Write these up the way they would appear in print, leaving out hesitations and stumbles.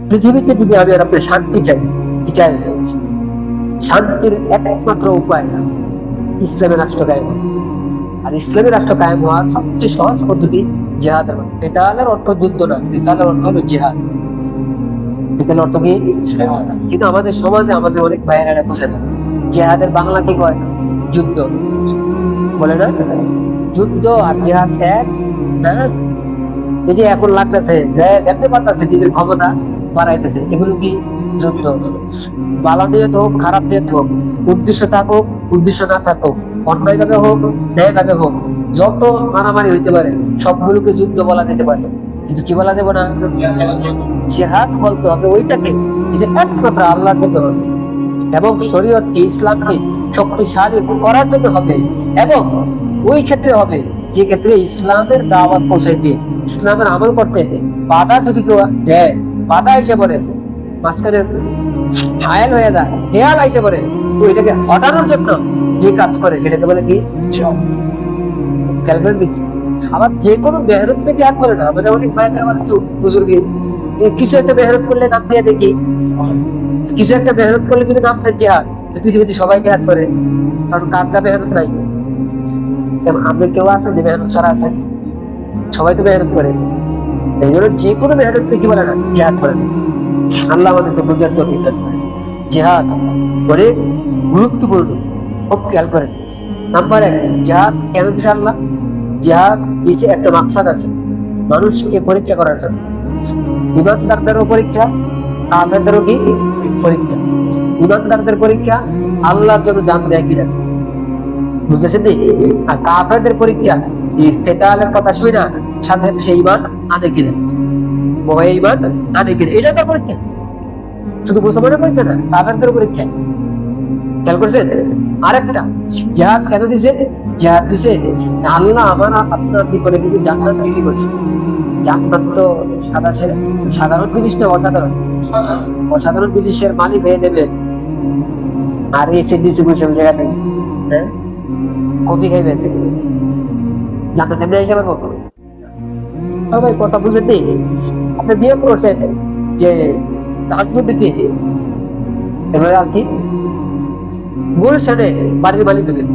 পৃথিবীতে যদি আমি আর আপনি শান্তি চাই, কি চাই? শান্তির একমাত্র উপায় ইসলামের রাষ্ট্র কায়েম। আর ইসলামী রাষ্ট্র কায়েম হওয়ার সবচেয়ে সহজ পদ্ধতি জিহাদের মাধ্যমে। কেতালের অর্থ যুদ্ধ না, কেতালের অর্থ হলো জিহাদ। কেতালের অর্থ কি? কিন্তু আমাদের সমাজে আমাদের অনেক ভাইয়েরা বুঝে না জিহাদের বাংলা কি কয়? যুদ্ধ বলে না? যুদ্ধ আর জিহাদ এক না। এই যে এখন লাগতেছে যেমনি পারতেছে নিজের ক্ষমতা বাড়াইতেছে, এগুলো কি? যুদ্ধ। ভালো নিয়ত হোক, খারাপ নিয়ত হোক, উদ্দেশ্য থাকুক, উদ্দেশ্য না থাকুক, অন্যায় ভাবে হোক, ন্যায় ভাবে হোক, যত মারামারি হইতে পারে সবগুলোকে যুদ্ধ বলা যেতে পারে। কিন্তু কি বলা যাবে না? জিহাদ বলতে হবে ওইটাকে যেটা একমাত্র আল্লাহর জন্য হবে এবং শরীয়তকে, ইসলামকে শক্তিশালী করার জন্য হবে। এবং ওই ক্ষেত্রে হবে যে ক্ষেত্রে ইসলামের দাওয়াত পৌঁছাইতে, ইসলামের আমল করতে বাধা যদি কেউ দেয়, বাধা এসে পড়ে, মাঝখানে হায়াল হয়ে যায়, দেয়াল আইসে পড়ে, তো এটাকে হটানোর জন্য যে কাজ করে সেটাকে বলে কি? আবার যে কোনো মেহনত থেকে জিহাদ করে না। আমাদের অনেক ভাই আমার একটু বুজুর্গি কিছু একটা মেহনত করলে নাম দিয়ে দেখি, কিছু একটা মেহনত করলে যদি নাম দেয় জিহাদ, তো পৃথিবীতে সবাই জিহাদ করে, কারণ কার মেহনত নাই। আপনি কেউ আছেন যে মেহনত ছাড়া আছেন? সবাই তো মেহনত করে। এই জন্য যে কোনো মেহনত কি বলে না, জিহাদ করে না। আল্লাহ আমাদেরকে বুঝার তৌফিক দান করেন। জিহাদ অনেক গুরুত্বপূর্ণ, খুব খেয়াল করেন। নাম্বার 1, জিহাদ কেন দিছে আল্লাহ? জিহাদ দিছে একটা মাকসাদ আছে, মানুষকে পরীক্ষা করার জন্য। ইমানদারদেরও পরীক্ষা, কাফেরদেরও কি পরীক্ষা। ইমানদারদের পরীক্ষা আল্লাহর জন্য জান দেয় কিনা, বুঝতেছেন? আর কাফেরদের পরীক্ষা কেতালের কথা শুই না, সাথে সাথে সেই ইমান আনে কিনা, ইমান আনে কিনা, এটা তার পরীক্ষা। শুধু মুসলমানের পরীক্ষা না, কাফেরদের পরীক্ষা। খেয়াল করছেন? আরেকটা, জিহাদ কেন দিছে? জিহাদ দিছে আল্লাহ আমার আপনার বিপরীতে কিন্তু জান্নাত তৈরি করছে। জান্নাত তো সাধারণ জিনিস না, অসাধারণ। অসাধারণ জিনিসের মালিক হয়ে দেবে। আর এসে দিছে বসে জায়গা নেই, হ্যাঁ, কফি খাইবেন, জান্নাত এমনি এসে পারবো? ভাই কথা বুঝেন নি? আপনি বিয়ে করছেন যে ধানমন্ডিতে, এবার আর কি গুলশানে বাড়ির মালিক হবেন।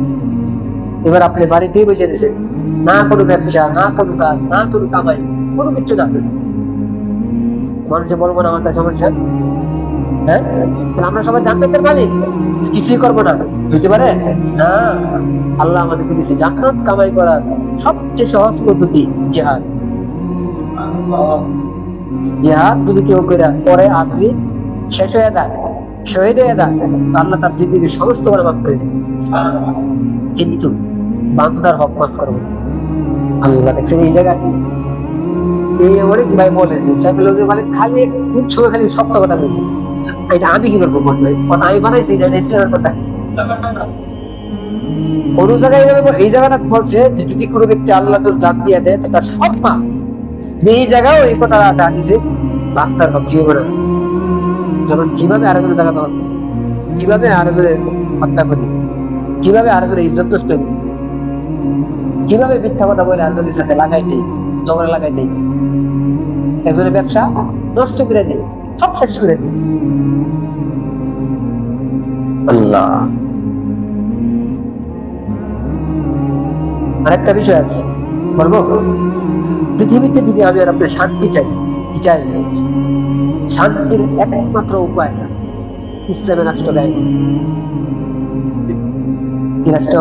এবার আপনি বাড়িতেই বসে দিয়েছেন, না কোনো ব্যবসা, না কোনো কাজ, না কোনো কামাই, কোনো কিছু না। মানুষে বলবো না আমার সমস্যা? হ্যাঁ, তাহলে আমরা সবাই জান্নাতের মালিক, কিছুই করবো না, হইতে পারে না। আল্লাহ আমাদেরকে দিয়েছে জান্নাত কামাই করার সবচেয়ে সহজ পদ্ধতি জিহাদ। জিহাদ যদি কেউ করে আর যদি শেষ হয়ে যায়, শহীদ হয়ে যায়, আল্লাহ তার জিন্দেগীর সমস্ত করে মাফ করে দেয়। কিন্তু বান্দার হক মাফ করবো আল্লাহ। দেখছেন এই জায়গায় এই অনেক ভাই বলেছে মানে খালি খুব সময় খালি সত্য কথা বলবে, এটা আমি কি করবো? আমি বানাইছি ইসলামের কথা। কোন জায়গায় এই জায়গাটা বলছে যে যদি কোনো ব্যক্তি আল্লাহ তোর জান দিয়ে দেয় তো তার সব মাফ। এই জায়গাও এই কথা জানিছে বান্দার হক কি হবে না। যেমন কিভাবে আরেকজনের জায়গা দেওয়া, কিভাবে আরেকজনের হত্যা করি, কিভাবে আরেকজনের ইজ্জত নষ্ট করি, কিভাবে মিথ্যা কথা বলে আরেকজনের সাথে লাগাই নেই, ঝগড়া লাগাই নেই, একজনের ব্যবসা নষ্ট করে দেয়, সব শেষ করে দেয়। আল্লাহ। আরেকটা বিষয় আছে বলবো, পৃথিবীতে যদি আমি আর আপনার শান্তি চাই, কি চাই? শান্তির একমাত্র উপায় ইসলামের রাষ্ট্র কায়েম। কি রাষ্ট্র?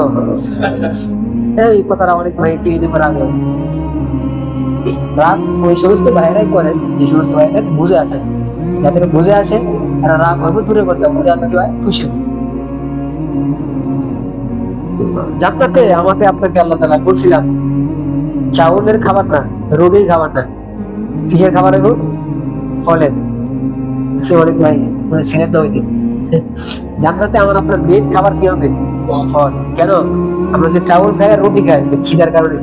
এই কথাটা অনেক ভাই তৈরি করা হবে। রাগ ওই সমস্ত ভাইরাই করেন যে সমস্ত ভাইরা বুঝে আসে, যাদের বুঝে আসে তারা রাগ হইব দূরে করতে হবে, কি হয়? খুশি। জান্নাতে আমাকে আপনাকে আল্লাহ তাআলা বলছিলাম চাউলের খাবার না, রুটির খাবার না, কিসের খাবার হইব? ফলের। অনেক ভাই মানে ছিলেন না ওই দিন। জান্নাতে আমার আপনার মেন খাবার কি হবে? ফল। কেন? আমরা যে চাউল খাই আর রুটি খাই খিদার কারণে।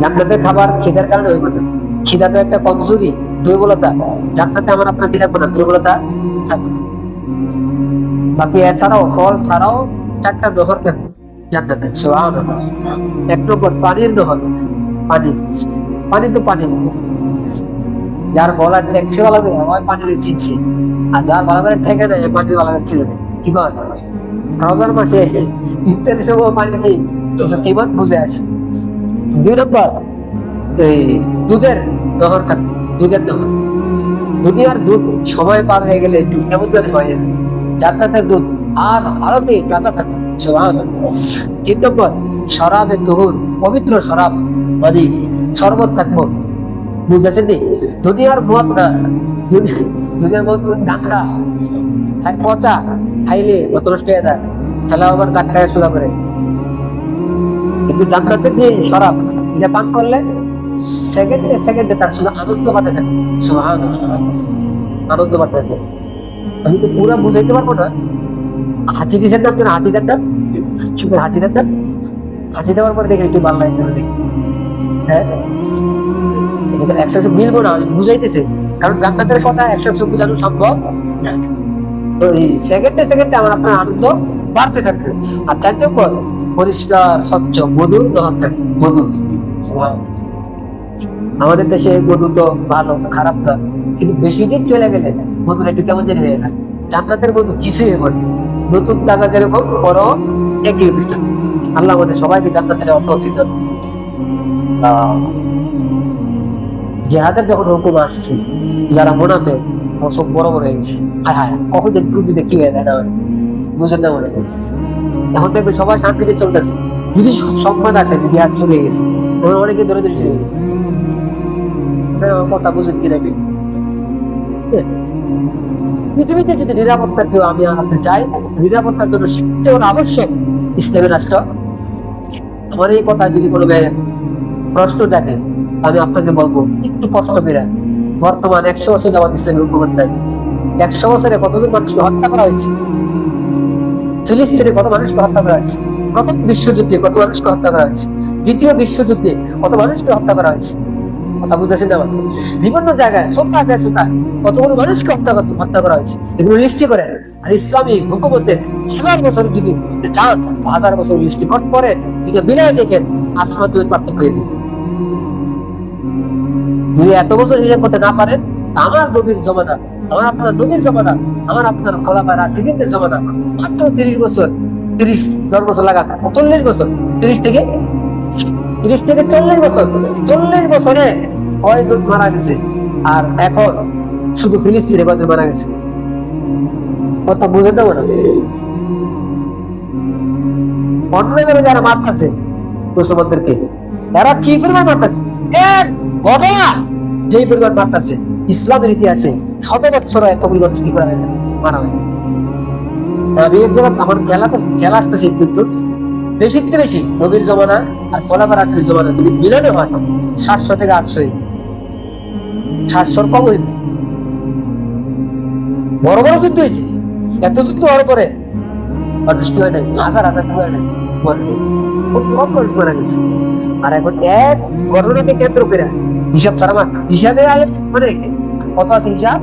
জান্নাতের খাবার খিদার কারণে হইব না। খিদা তো একটা কমজোরি, দুর্বলতা। জান্নাতে আমার আপনার কি থাকবে না? দুর্বলতা থাকবে। বাকি এছাড়াও ফল ছাড়াও 4টা নহর থাকবে জান্নাতে। সুবহানাল্লাহ। 1 নম্বর পানির নহর। পানি তো পানি, যার গলার ট্যাক্সি ভালো করে ওই পানির চিনছে, আর যার ভালো করে ঠেকে নেয় পানির ভালো করে ছিল না। কি কর রমজান মাসে ইফতারের সময় পানি নেই, কিমত বুঝে আসে। 2 নম্বর, এই দুধের নহর থাকে, দুধের নহর। দুনিয়ার দুধ সময় পার হয়ে গেলে একটু কেমন জানি হয়, জান্নাতের দুধ আর ভারতে কাঁচা থাকে। সুবহানাল্লাহ। 3 নম্বর, শরাবে তুহুর, পবিত্র শরাব মানে শরবত থাকবো। বুঝতেছেন নি? দুনিয়ার মদ না, দুনিয়ার মদ ধাক্কা খাই, পচা খাইলে মত নষ্ট হয়ে যায়, ফেলা আবার ধাক্কা সোজা করে। কিন্তু জান্নাতের যে শরাব, এটা পান করলে সেকেন্ডে সেকেন্ডে তার শুধু আনন্দ বাড়তে থাকে। সুবহানাল্লাহ, আনন্দ বাড়তে থাকে। আমি তো পুরা বুঝাইতে পারবো না। হাঁচি দিচ্ছেন না আপনার, হাঁচি দেন না, চুপের হাঁচি দেন না, হাঁচি দেওয়ার পরে দেখেন একটু ভালো লাগে। হ্যাঁ, 100 মিলবো না, আমি বুঝাইতেছি, কারণ জান্নাতের কথা 100 বোঝানো সম্ভব না। তো এই সেকেন্ডে সেকেন্ডে আমার আপনার আনন্দ বাড়তে থাকবে। আর 4 নম্বর, পরিষ্কার স্বচ্ছ মধুর নহর থাকে, মধু। আমাদের দেশে মধু তো ভালো খারাপ না, কিন্তু বেশি দিন চলে গেলে মধুর একটু কেমন জানি হয়ে যায়। জান্নাতের মধু কিছুই হবে না, নতুন তাজা যেরকম বড় একই ভিতর। আল্লাহ আমাদের সবাইকে জান্নাতে যাওয়ার তৌফিক দান। জিহাদের যখন হুকুম আসছে, যারা মুনাফিক চোখ বড় বড় হয়ে গেছে, হায় হায় কখন যদি কুটিতে কি হয়ে যায় না, বুঝেন না মনে। এখন দেখবে সবাই শান্তিতে চলতেছে, যদি সংবাদ আসে যে জিহাদ চলে গেছে, তখন অনেকে ধরে ধরে চলে গেছে। কথা বুঝেন কি রাখবে। পৃথিবীতে যদি নিরাপত্তা কেউ আমি আপনি চাই, নিরাপত্তার জন্য সবচেয়ে বড় আবশ্যক ইসলামী রাষ্ট্র। আমার এই কথা যদি কোনো প্রশ্ন থাকে, আমি আপনাকে বলবো একটু কষ্ট করে, বর্তমান 100 বছর যাবত ইসলামী হুকুমত নাই। 100 বছরে কতজন মানুষকে হত্যা করা হয়েছে? ফিলিস্তিনে কত মানুষকে হত্যা করা হয়েছে? প্রথম বিশ্বযুদ্ধে কত মানুষকে হত্যা করা হয়েছে? দ্বিতীয় বিশ্বযুদ্ধে কত মানুষকে হত্যা করা হয়েছে? কথা বুঝতেছেন না? বিভিন্ন জায়গায় কতগুলো মানুষকে হত্যা করা হয়েছে, এগুলো লিস্টি করেন। আর ইসলামী হুকুমতের 1000 বছর যদি চান, 1000 বছর লিস্টি করেন, যদি বিনয় দেখেন, আসমান জমির পার্থক্য হয়ে দিন। যদি এত বছর হিসাব করতে না পারেন, আমার নবীর জমানা, আমার আপনার নবীর জমানা, আমার আপনার খোলাফায়ে রাশিদিনদের জমানা মাত্র 30 বছর, 10 বছর লাগান, 40 বছর, 30 থেকে 40 বছর, 40 বছরে কয়জন মারা গেছে। আর এখন শুধু ফিলিস্তিনে কয়জন মারা গেছে, কথা বুঝে দেবো না। অন্যভাবে যারা মারতেছে মুসলমানদেরকে, এরা কি পরিমাণ মারতেছে, এক ঘটনা যেই পরিমাণ মারতেছে, ইসলামের ইতিহাসে 100 বছর এত পরিমাণ কি করা হয় না, মারা হয়। আমি এক জায়গায় আমার খেলা আসতেছে একটু বেশি বেশি নবীর জমানা আর খোলাফায়ে রাশিদিন জমানা যদি মিলানো হয়, 700 থেকে 800, 700 কম হইবে। বড় বড় যুদ্ধ হয়েছে, এত যুদ্ধ হওয়ার পরে মানুষ কি হয় নাই, হাজার হাজার কি হয় নাই, খুব কম মানুষ মারা গেছে। আর এখন এক ঘটনাকে কেন্দ্র করে হিসাব ছাড়া হিসাবে মানে কত আছে হিসাব?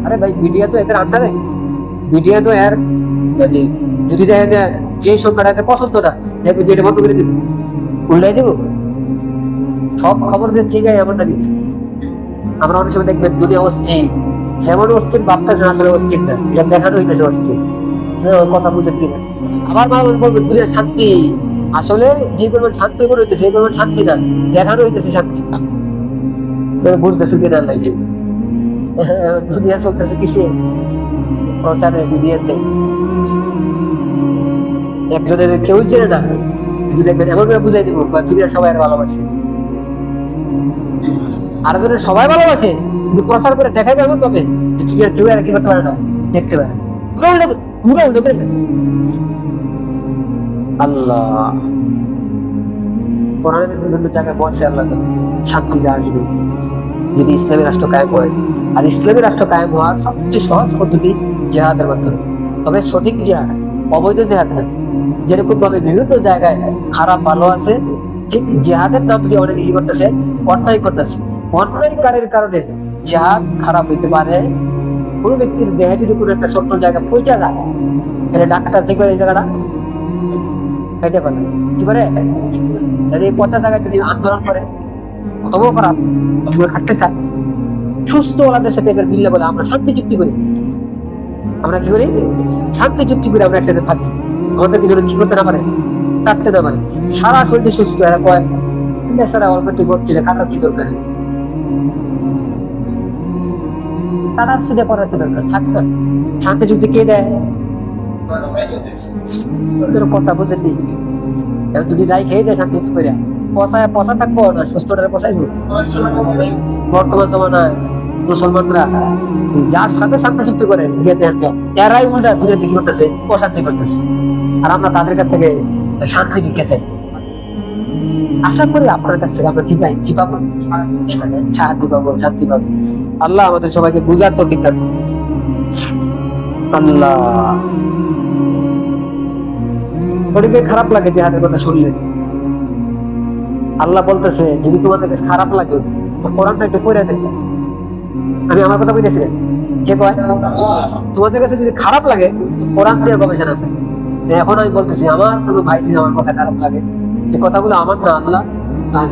আরে ভাই, মিডিয়া তো এদের আন্ডারে, মিডিয়া তো এর যদি দেখা যায় যে সংখ্যাটা পছন্দ না, দেখবে যেটা বন্ধ করে দিব, উল্টাই দিব, সব খবর যে ঠিক আছে এমনটা দিচ্ছে। আমরা অনেক সময় দেখবেন দুনিয়া অস্থির, যেমন অস্থির ভাবতেছে আসলে অস্থির না, এটা দেখানো হইতেছে অস্থির। কথা বুঝেন কিনা? আবার মানুষ বলবে দুনিয়া শান্তি, আসলে যে পরিমাণ শান্তি মনে হইতেছে এই পরিমাণ শান্তি না, দেখানো হইতেছে শান্তি। বুঝতেছে কিনা লাগে? দুনিয়া চলতেছে কিসে? প্রচারে, মিডিয়াতে। একজনের কেউ চেনে না, কিন্তু দেখবেন এমন ভাবে বুঝাই দিব দুনিয়ার সবাই ভালোবাসে, আর জনের সবাই ভালোবাসে, কিন্তু প্রচার করে দেখাই এমন ভাবে যে দুনিয়ার কেউ আর কি করতে পারে না, দেখতে পারে। আল্লাহ কোরআনের বিভিন্ন জায়গায় বলছে, আল্লাহ শান্তি যে আসবে যদি ইসলামী রাষ্ট্র কায়েম হয়। আর ইসলামী রাষ্ট্র কায়েম হওয়ার সবচেয়ে সহজ পদ্ধতি জিহাদের মাধ্যমে। তবে সঠিক জিহাদ, অবৈধ জিহাদ না। যেরকম ভাবে বিভিন্ন জায়গায় খারাপ ভালো আছে, ঠিক জিহাদের নাম দিয়ে অনেকে কি করতেছে, অন্যায় করতেছে। অন্যায়কারীর কারণে জিহাদ খারাপ হইতে পারে। কোনো ব্যক্তির দেহে যদি কোনো একটা ছোট্ট জায়গা পৌঁছা যায়, তাহলে ডাক্তার কি করে এই জায়গাটা কেটে ফেলে, কি করে এই পচা জায়গায় যদি আন্দোলন করে, তবুও খারাপ, কাটতে চায়, সুস্থ ওলাদের সাথে এবার মিললে বলে আমরা শান্তি চুক্তি করি। আমরা কি করি? শান্তি চুক্তি করে আমরা একসাথে থাকি। আমাদের কিছু কি করতে না পারে, কাটতে না পারে, সারা শরীর সুস্থ। এরা কয় সারা অলরেডি করছিল, কাটার কি দরকার? কাটার সেটা করার কি দরকার? থাক না। শান্তি চুক্তি কে দেয়? কথা বুঝেনি। যদি যাই খেয়ে দেয় শান্তি চুক্তি করে, পচায় পচা থাকবো না সুস্থটারে পচাইবো? বর্তমান জমানায় মুসলমানরা যার সাথে শান্তি চুক্তি করে এরাই উল্টা দুনিয়াতে কি করতেছে? অশান্তি করতেছে। আর আমরা তাদের কাছ থেকে শান্তি ভিক্ষা চাই। আশা করি আপনার কাছ থেকে আমরা কি পাই? কি পাবো? শান্তি পাবো, শান্তি পাবো। আল্লাহ আমাদের সবাইকে বুঝার তৌফিক দান করুন। আল্লাহ। ওদিকে খারাপ লাগে জিহাদের কথা শুনলে। আল্লাহ বলতেছে যদি তোমাদের কাছে খারাপ লাগে তো কোরআনটা একটু পড়ে দেখো। আমি আমার কথা বলতেছি, কে কয়? তোমাদের কাছে যদি খারাপ লাগে কোরআন দিয়ে গবেষণা করো। এখন আমি বলতেছি আমার কোনো ভাই যদি আমার কথা খারাপ লাগে, এই কথাগুলো আমার না, আল্লাহ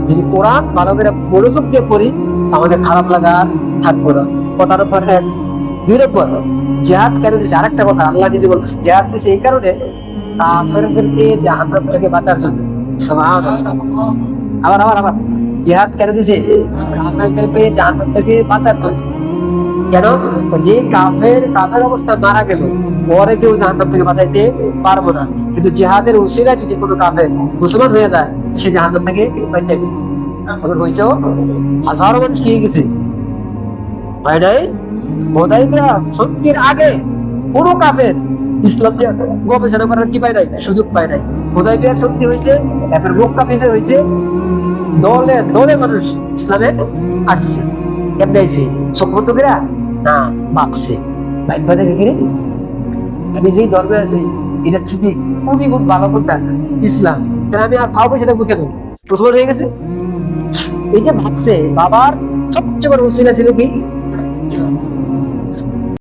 যদি কোরআন ভালো করে মনোযোগ দিয়ে পড়ি আমাদের খারাপ লাগা থাকবো না। কথার উপর এক। দুই নম্বর, জিহাদ কেন দিচ্ছে? আরেকটা কথা আল্লাহ নিজে বলতেছে জিহাদ দিচ্ছে এই কারণে কাফেরদেরকে জাহান্নাম থেকে বাঁচার জন্য। সুবহানাল্লাহ। আবার আবার আবার জিহাদ কেন দিছে? কাফেরদেরকে জাহান্নাম থেকে বাঁচার জন্য। কেন? যে কাফের অবস্থা মারা গেল পরে কেউ জাহান্নাম থেকে বাঁচাইতে পারবো না, কিন্তু জিহাদের উসিলায় যদি কোনো কাফের মুসলমান হয়ে যায় সে জাহান্নাম থেকে বাঁচাইবে। হয়েছে হাজারো মানুষ কি গেছে, হয় নাই? হুদায়বিয়া সন্ধির আগে কোনো কাফের ইসলাম নিয়ে গবেষণা করার কি পায় নাই, সুযোগ পায় নাই। হুদায়বিয়ার সন্ধি হয়েছে, এরপর মক্কা হয়েছে, দলে দলে মানুষ ইসলামে আসছে। কেমনে আইছে? চোখ বন্ধ করে না, ভাবছে ভাইবা দেখে কিনে আমি যেই ধর্মে আছি এটা ঠিকই খুবই খুব ভালো কোনটা? ইসলাম। তাহলে আমি আর ফাও পয়সা থাকবো কেন? মুসলমান হয়ে গেছে। এই যে ভাবছে, বাবার সবচেয়ে বড় উসিলা ছিল কি?